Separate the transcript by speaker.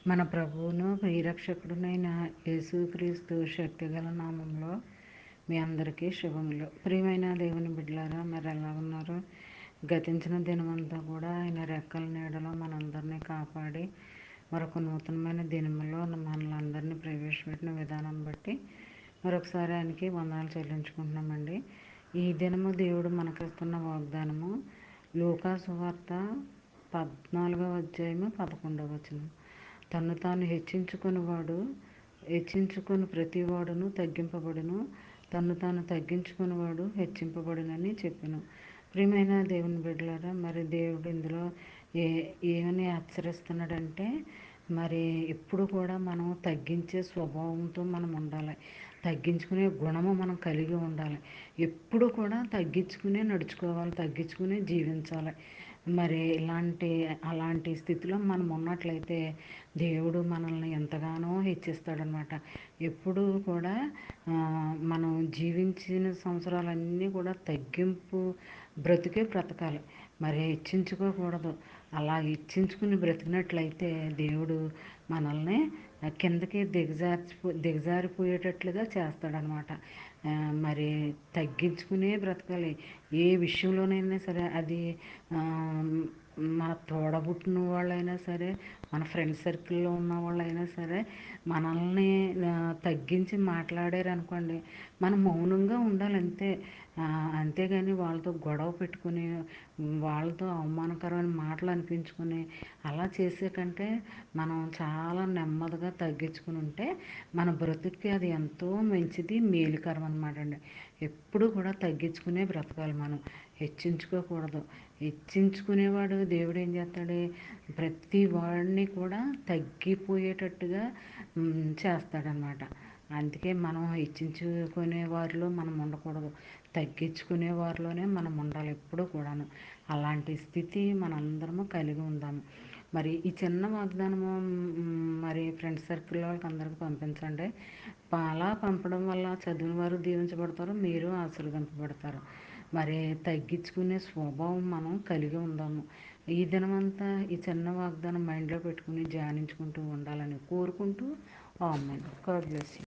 Speaker 1: మన ప్రభువును ప్రియరక్షకుడునైన యేసుక్రీస్తు శక్తిగల నామంలో మీ అందరికీ శుభములు. ప్రియమైన దేవుని బిడ్డలారా, మరి ఎలా ఉన్నారు? గతించిన దినమంతా కూడా ఆయన రెక్కల నీడలో మనందరినీ కాపాడి మరొక నూతనమైన దినములో మనల్ని అందరినీ ప్రవేశపెట్టిన విధానం బట్టి మరొకసారి ఆయనకి వందనాలు చెల్లించుకుంటున్నామండి. ఈ దినము దేవుడు మనకిస్తున్న వాగ్దానము లూకా సువార్త 14వ అధ్యాయము 11వ వచనం. తను తాను హెచ్చించుకొని ప్రతివాడును తగ్గింపబడును, తను తాను తగ్గించుకునేవాడు హెచ్చింపబడునని చెప్పాను. ప్రియమైన దేవుని బిడ్డలారా, మరి దేవుడు ఇందులో ఏమని హెచ్చరిస్తున్నాడంటే, మరి ఎప్పుడు కూడా మనం తగ్గించే స్వభావంతో మనం ఉండాలి, తగ్గించుకునే గుణము మనం కలిగి ఉండాలి. ఎప్పుడు కూడా తగ్గించుకునే నడుచుకోవాలి, తగ్గించుకునే జీవించాలి. మరి అలాంటి స్థితిలో మనం ఉన్నట్లయితే దేవుడు మనల్ని ఎంతగానో హెచ్చిస్తాడనమాట. ఎప్పుడూ కూడా మనం జీవించిన సంవత్సరాలన్నీ కూడా తగ్గింపు బ్రతికే బ్రతకాలి, మరి హెచ్చించుకోకూడదు. అలా హెచ్చించుకుని బ్రతికినట్లయితే దేవుడు మనల్ని కిందకి దిగజారిపోయేటట్లుగా చేస్తాడనమాట. మరి తగ్గించుకునే బ్రతకాలి. ఏ విషయంలోనైనా సరే, అది మన తోడబుట్టిన వాళ్ళైనా సరే, మన ఫ్రెండ్ సర్కిల్లో ఉన్న వాళ్ళైనా సరే, మనల్ని తగ్గించి మాట్లాడారు అనుకోండి, మనం మౌనంగా ఉండాలి అంతే. అంతేగాని వాళ్ళతో గొడవ పెట్టుకుని, వాళ్ళతో అవమానకరమైన మాటలు అనిపించుకొని అలా చేసే కంటే మనం చాలా నెమ్మదిగా తగ్గించుకుని ఉంటే మన బ్రతుక్కి అది ఎంతో మంచిది, మేలుకరం అనమాట అండి. ఎప్పుడు కూడా తగ్గించుకునే బ్రతకాలి మనం, హెచ్చించుకోకూడదు. హెచ్చించుకునేవాడు దేవుడు ఏం చేస్తాడు? ప్రతి వాడిని కూడా తగ్గిపోయేటట్టుగా చేస్తాడనమాట. అందుకే మనం హెచ్చించుకునే వారిలో మనం ఉండకూడదు, తగ్గించుకునే వారిలోనే మనం ఉండాలి ఎప్పుడు కూడాను. అలాంటి స్థితి మనందరము కలిగి ఉందాము. మరి ఈ చిన్న వాగ్దానము మరి ఫ్రెండ్స్ సర్కిల్ వాళ్ళకి అందరికీ పంపించండి. అలా పంపడం వల్ల చదివిన వారు దీవించబడతారు, మీరు ఆశీర్వదింపబడతారు. మరి తగ్గించుకునే స్వభావం మనం కలిగి ఉందాము. ఈ దినమంతా ఈ చిన్న వాగ్దానం మైండ్లో పెట్టుకుని ధ్యానించుకుంటూ ఉండాలని కోరుకుంటూ ఆమేన్. God bless you.